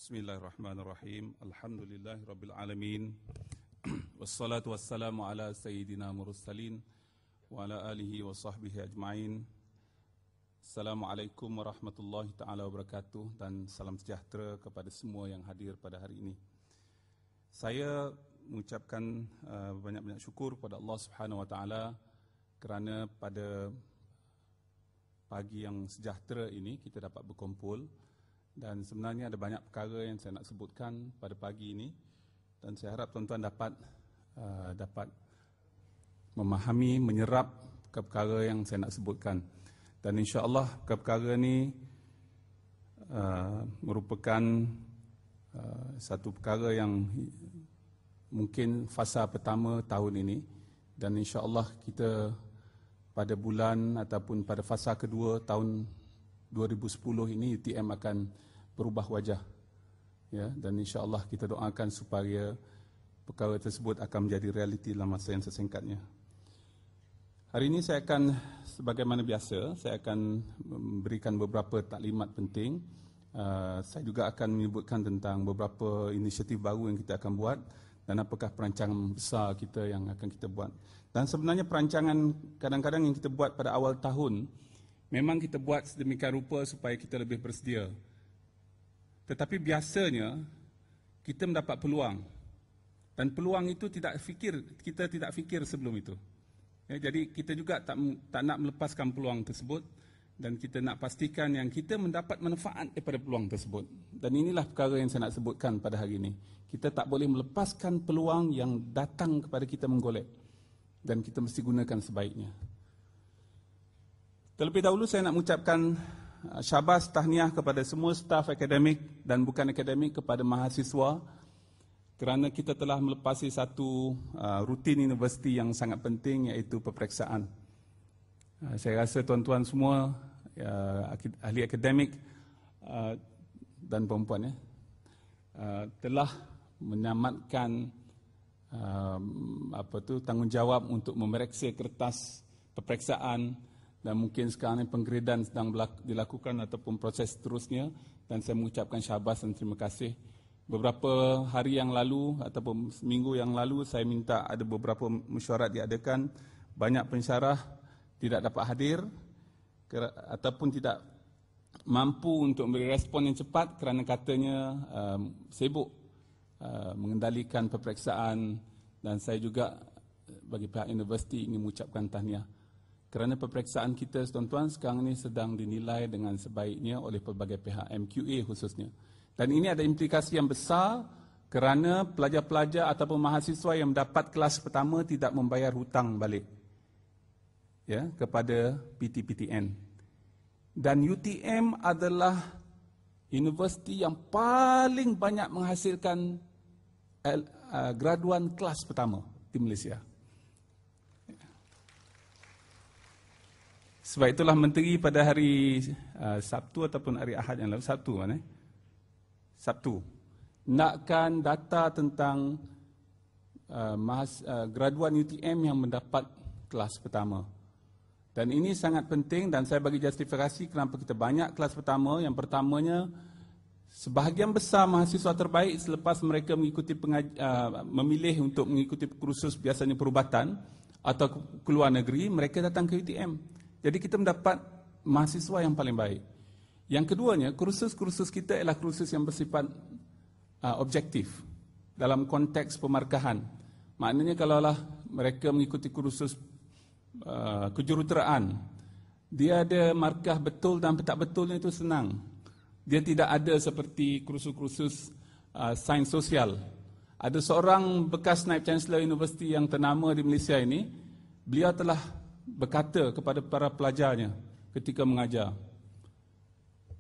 Bismillahirrahmanirrahim. Alhamdulillahirabbil alamin. Wassalatu wassalamu ala sayyidina mursalin wa ala alihi wa sahbihi ajma'in. Assalamualaikum warahmatullahi taala wabarakatuh dan salam sejahtera kepada semua yang hadir pada hari ini. Saya mengucapkan banyak-banyak syukur kepada Allah Subhanahu wa taala kerana pada pagi yang sejahtera ini kita dapat berkumpul. Dan sebenarnya ada banyak perkara yang saya nak sebutkan pada pagi ini dan saya harap tuan-tuan dapat memahami, menyerap perkara yang saya nak sebutkan. Dan insya-Allah perkara ini merupakan satu perkara yang mungkin fasa pertama tahun ini dan insya-Allah kita pada bulan ataupun pada fasa kedua tahun 2010 ini UTM akan berubah wajah, ya, dan insya-Allah kita doakan supaya perkara tersebut akan menjadi realiti dalam masa yang sesingkatnya. Hari ini saya akan, sebagaimana biasa, saya akan memberikan beberapa taklimat penting. Saya juga akan menyebutkan tentang beberapa inisiatif baru yang kita akan buat dan apakah perancangan besar kita yang akan kita buat. Dan sebenarnya perancangan kadang-kadang yang kita buat pada awal tahun memang kita buat sedemikian rupa supaya kita lebih bersedia. Tetapi biasanya kita mendapat peluang dan peluang itu kita tidak fikir sebelum itu. Ya, jadi kita juga tak nak melepaskan peluang tersebut dan kita nak pastikan yang kita mendapat manfaat daripada peluang tersebut. Dan inilah perkara yang saya nak sebutkan pada hari ini. Kita tak boleh melepaskan peluang yang datang kepada kita menggolek dan kita mesti gunakan sebaiknya. Terlebih dahulu saya nak mengucapkan syabas tahniah kepada semua staf akademik dan bukan akademik kepada mahasiswa kerana kita telah melepasi satu rutin universiti yang sangat penting iaitu peperiksaan. Saya rasa tuan-tuan semua ahli akademik dan perempuan telah menamatkan tanggungjawab untuk memeriksa kertas peperiksaan. Dan mungkin sekarang ini penggradan sedang dilakukan ataupun proses seterusnya dan saya mengucapkan syabas dan terima kasih. Beberapa hari yang lalu ataupun seminggu yang lalu saya minta ada beberapa mesyuarat diadakan, banyak pensyarah tidak dapat hadir ataupun tidak mampu untuk memberi respon yang cepat kerana katanya sibuk mengendalikan peperiksaan dan saya juga bagi pihak universiti ingin mengucapkan tahniah. Kerana peperiksaan kita, tuan-tuan, sekarang ini sedang dinilai dengan sebaiknya oleh pelbagai pihak, MQA khususnya. Dan ini ada implikasi yang besar kerana pelajar-pelajar ataupun mahasiswa yang mendapat kelas pertama tidak membayar hutang balik, ya, kepada PT-PTN. Dan UTM adalah universiti yang paling banyak menghasilkan graduan kelas pertama di Malaysia. Sebab itulah menteri pada hari Sabtu ataupun hari Ahad yang lalu, Sabtu, nakkan data tentang graduan UTM yang mendapat kelas pertama. Dan ini sangat penting dan saya bagi justifikasi kenapa kita banyak kelas pertama. Yang pertamanya, sebahagian besar mahasiswa terbaik selepas mereka mengikuti memilih untuk mengikuti kursus biasanya perubatan atau ke luar negeri, mereka datang ke UTM. Jadi kita mendapat mahasiswa yang paling baik. Yang keduanya, kursus-kursus kita ialah kursus yang bersifat objektif dalam konteks pemarkahan. Maknanya kalaulah mereka mengikuti kursus kejuruteraan, dia ada markah betul dan tak betulnya itu senang. Dia tidak ada seperti kursus-kursus sains sosial. Ada seorang bekas Naib Chancellor Universiti yang ternama di Malaysia ini, beliau telah berkata kepada para pelajarnya ketika mengajar,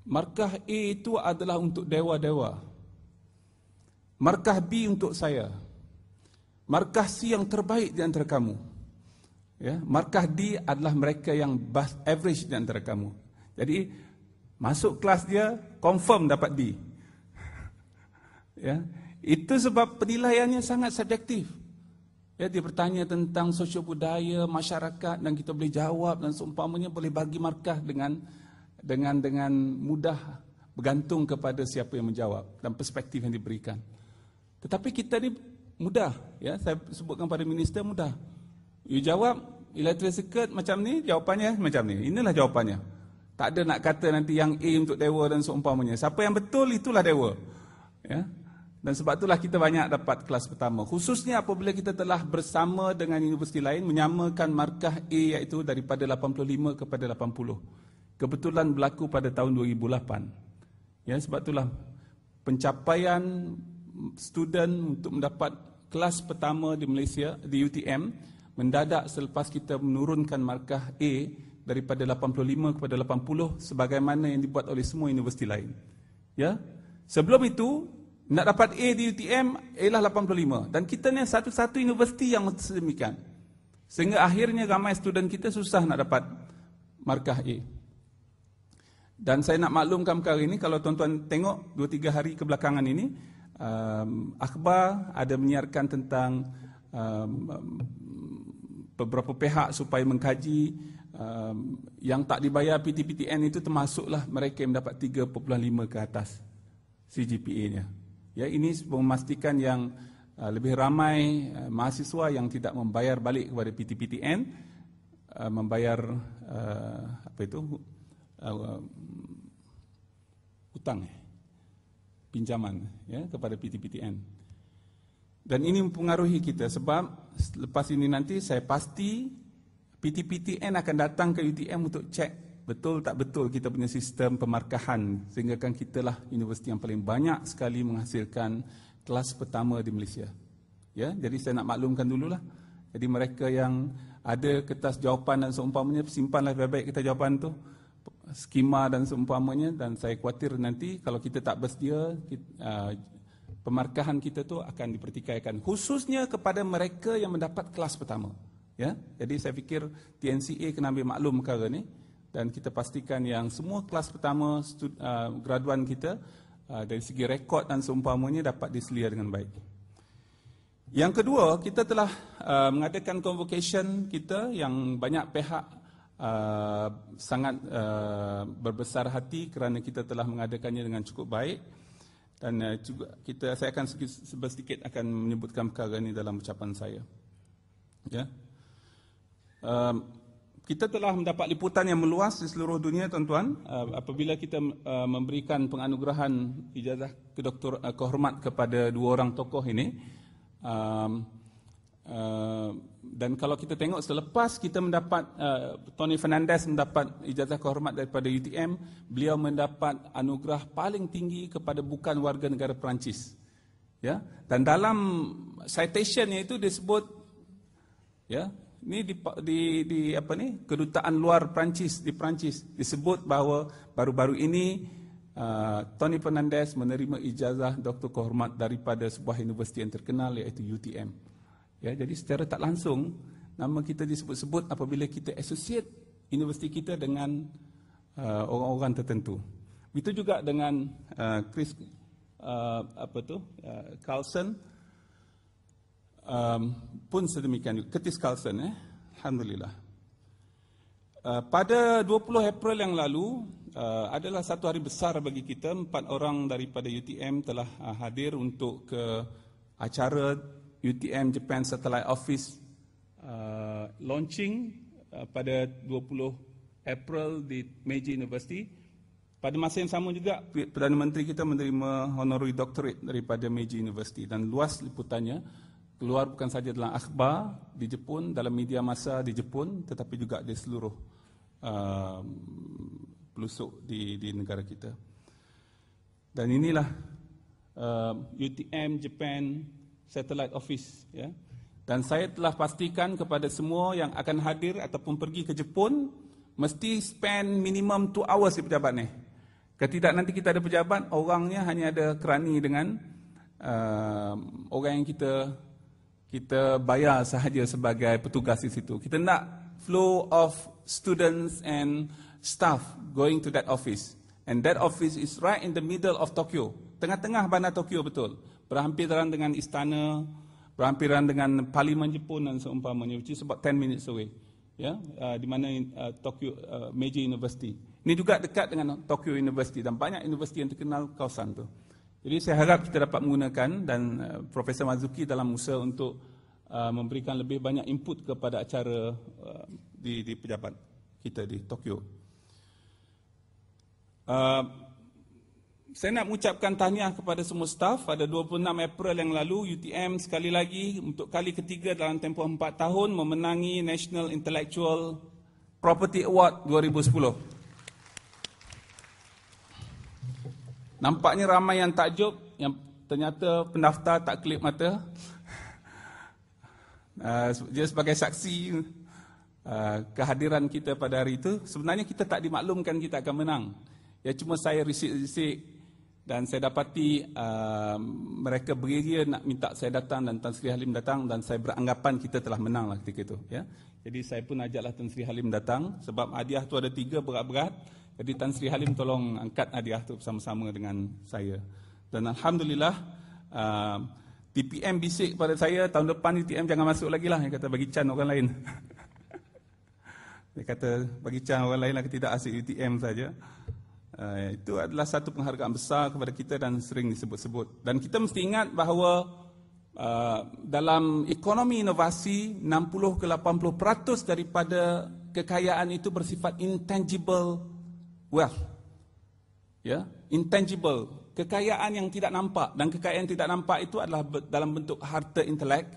markah A itu adalah untuk dewa-dewa, markah B untuk saya, markah C yang terbaik di antara kamu, ya, markah D adalah mereka yang average di antara kamu. Jadi masuk kelas dia confirm dapat D. Ya, itu sebab penilaiannya sangat subjektif. Ya, dia bertanya tentang sosio budaya masyarakat dan kita boleh jawab dan seumpamanya boleh bagi markah dengan mudah bergantung kepada siapa yang menjawab dan perspektif yang diberikan. Tetapi kita ni mudah, ya, saya sebutkan pada minister mudah. You jawab electric circuit macam ni, jawapannya macam ni. Inilah jawapannya. Tak ada nak kata nanti yang A untuk dewa dan seumpamanya. Siapa yang betul itulah dewa. Ya. Dan sebab itulah kita banyak dapat kelas pertama. Khususnya apabila kita telah bersama dengan universiti lain menyamakan markah A iaitu daripada 85 kepada 80. Kebetulan berlaku pada tahun 2008. Ya, sebab itulah pencapaian student untuk mendapat kelas pertama di Malaysia di UTM mendadak selepas kita menurunkan markah A daripada 85 kepada 80 sebagaimana yang dibuat oleh semua universiti lain. Ya. Sebelum itu nak dapat A di UTM ialah 85 dan kita ni satu-satu universiti yang sedemikian. Sehingga akhirnya ramai student kita susah nak dapat markah A. Dan saya nak maklumkan perkara ini, kalau tuan-tuan tengok 2-3 hari kebelakangan ini, akhbar ada menyiarkan tentang beberapa pihak supaya mengkaji yang tak dibayar PTPTN itu termasuklah mereka yang mendapat 3.5 ke atas CGPA-nya. Ya, ini memastikan yang lebih ramai mahasiswa yang tidak membayar balik kepada PTPTN, membayar hutang, pinjaman, ya, kepada PTPTN. Dan ini mempengaruhi kita sebab lepas ini nanti saya pasti PTPTN akan datang ke UTM untuk cek betul tak betul kita punya sistem pemarkahan, sehingga kan kita lah universiti yang paling banyak sekali menghasilkan kelas pertama di Malaysia. Ya, jadi saya nak maklumkan dululah. Jadi mereka yang ada kertas jawapan dan seumpamanya, simpanlah baik-baik kita jawapan tu, skema dan seumpamanya, dan saya khawatir nanti kalau kita tak bersedia, pemarkahan kita tu akan dipertikaikan, khususnya kepada mereka yang mendapat kelas pertama. Ya, jadi saya fikir TNCA kena ambil maklum perkara ni. Dan kita pastikan yang semua kelas pertama graduan kita dari segi rekod dan seumpamanya dapat diselia dengan baik. Yang kedua, kita telah mengadakan convocation kita yang banyak pihak sangat berbesar hati kerana kita telah mengadakannya dengan cukup baik. Dan juga saya akan sedikit akan menyebutkan perkara ini dalam ucapan saya. Ya. Kita telah mendapat liputan yang meluas di seluruh dunia, tuan-tuan, apabila kita memberikan penganugerahan ijazah kehormat kepada 2 orang tokoh ini. Dan kalau kita tengok selepas kita mendapat Tony Fernandez mendapat ijazah kehormat daripada UTM, beliau mendapat anugerah paling tinggi kepada bukan warga negara Perancis. Ya, dan dalam citation-nya itu disebut, ya, ini di apa ni, kedutaan luar Perancis di Perancis disebut bahawa baru-baru ini Tony Fernandez menerima ijazah doktor kehormat daripada sebuah universiti yang terkenal iaitu UTM. Ya, jadi secara tak langsung nama kita disebut-sebut apabila kita associate universiti kita dengan orang-orang tertentu. Begitu juga dengan Chris Carlson. Pun sedemikian, Curtis Carlson, alhamdulillah. Pada 20 April yang lalu adalah satu hari besar bagi kita. 4 orang daripada UTM telah hadir untuk ke acara UTM Japan Satellite Office launching pada 20 April di Meiji University. Pada masa yang sama juga Perdana Menteri kita menerima honorary doctorate daripada Meiji University, dan luas liputannya keluar bukan saja dalam akhbar di Jepun, dalam media massa di Jepun, tetapi juga di seluruh pelosok di negara kita. Dan inilah UTM Japan Satellite Office. Ya. Dan saya telah pastikan kepada semua yang akan hadir ataupun pergi ke Jepun, mesti spend minimum 2 hours di pejabat ni. Ketidak nanti kita ada pejabat, orangnya hanya ada kerani dengan orang yang kita bayar sahaja sebagai petugas di situ. Kita nak flow of students and staff going to that office. And that office is right in the middle of Tokyo. Tengah-tengah bandar Tokyo betul. Berhampiran dengan istana, berhampiran dengan Parlimen Jepun dan seumpamanya, which is about 10 minutes away. ya, di mana Tokyo Meiji University. Ini juga dekat dengan Tokyo University dan banyak universiti yang terkenal kawasan tu. Jadi saya harap kita dapat menggunakan dan Profesor Marzuki dalam usaha untuk memberikan lebih banyak input kepada acara di pejabat kita di Tokyo. Saya nak mengucapkan tahniah kepada semua staf. Pada 26 April yang lalu, UTM sekali lagi untuk kali ketiga dalam tempoh 4 tahun memenangi National Intellectual Property Award 2010. Nampaknya ramai yang takjub, yang ternyata pendaftar tak kelip mata. Dia sebagai saksi kehadiran kita pada hari itu. Sebenarnya kita tak dimaklumkan kita akan menang. Ya, cuma saya risik-risik dan saya dapati mereka beria nak minta saya datang dan Tan Sri Halim datang dan saya beranggapan kita telah menang lah ketika itu. Ya. Jadi saya pun ajaklah Tan Sri Halim datang sebab hadiah tu ada 3 berat-berat. Jadi Tan Sri Halim tolong angkat hadiah tu bersama-sama dengan saya. Dan Alhamdulillah TPM bisik pada saya tahun depan TPM jangan masuk lagi lah. Dia kata bagi Chan orang lain. Dia kata bagi Chan orang lain lah, tidak asyik UTM saja. Itu adalah satu penghargaan besar kepada kita dan sering disebut-sebut. Dan kita mesti ingat bahawa dalam ekonomi inovasi 60 ke 80% daripada kekayaan itu bersifat intangible wealth. Ya, intangible, kekayaan yang tidak nampak, dan kekayaan yang tidak nampak itu adalah dalam bentuk harta intelek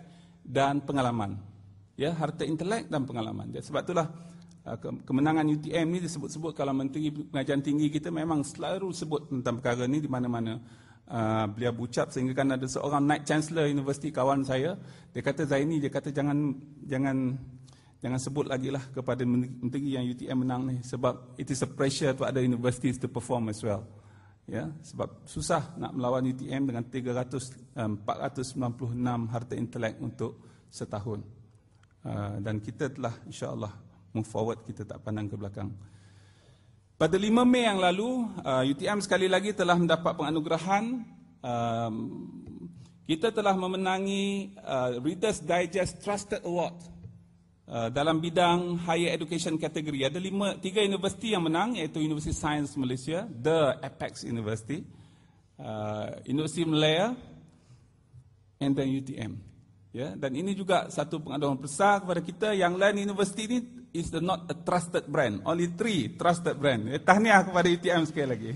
dan pengalaman. Ya, harta intelek dan pengalaman. Jadi, sebab itulah kemenangan UTM ni disebut-sebut kalau Menteri Pengajian Tinggi kita memang selalu sebut tentang perkara ni di mana-mana. Beliau berucap sehingga kan ada seorang Knight Chancellor Universiti kawan saya, dia kata Zaini, dia kata jangan sebut lagi lah kepada menteri yang UTM menang ni sebab it is a pressure to other universities to perform as well. Ya, sebab susah nak melawan UTM dengan 496 harta intelek untuk setahun. Dan kita telah insya-Allah move forward, kita tak pandang ke belakang. Pada 5 Mei yang lalu, UTM sekali lagi telah mendapat penganugerahan. Kita telah memenangi Reader's Digest Trusted Award dalam bidang higher education kategori. Ada 3 universiti yang menang, iaitu Universiti Sains Malaysia, The Apex University, Universiti Malaya, and then UTM. Ya, dan ini juga satu pengaduan besar kepada kita. Yang lain universiti ini is not a trusted brand. Only 3 trusted brand. Tahniah kepada UTM sekali lagi.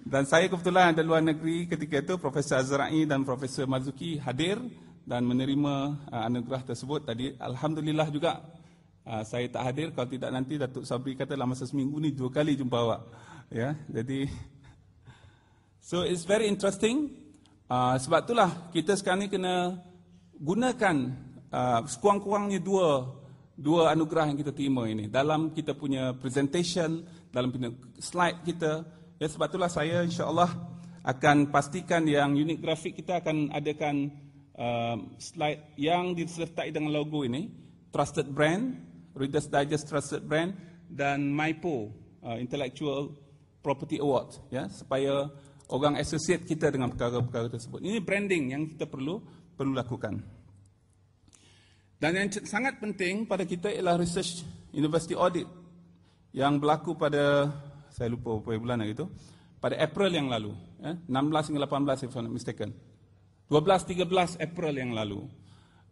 Dan saya kebetulan ada luar negeri ketika itu, Profesor Azra'i dan Profesor Marzuki hadir dan menerima anugerah tersebut. Tadi Alhamdulillah juga saya tak hadir, kalau tidak nanti Datuk Sabri kata dalam masa seminggu ni 2 kali jumpa awak. Ya, jadi so it's very interesting. Sebab itulah kita sekarang ni kena gunakan sekurang-kurangnya dua anugerah yang kita terima ini dalam kita punya presentation, dalam punya slide kita. Ya, sebab itulah saya insya-Allah akan pastikan yang unit grafik kita akan adakan slide yang disertai dengan logo ini, Trusted Brand, Reader's Digest Trusted Brand dan MIPO Intellectual Property Award, ya, supaya orang associate kita dengan perkara-perkara tersebut. Ini branding yang kita perlu lakukan. Dan yang sangat penting pada kita ialah research university audit yang berlaku pada, saya lupa berapa bulan itu, pada April yang lalu, 16 hingga 18 if I'm not mistaken. 12-13 April yang lalu.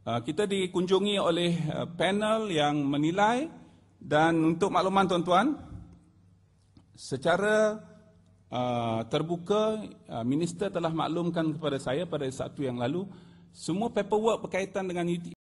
Kita dikunjungi oleh panel yang menilai, dan untuk makluman tuan-tuan, secara terbuka, minister telah maklumkan kepada saya pada Sabtu yang lalu, semua paperwork berkaitan dengan UTM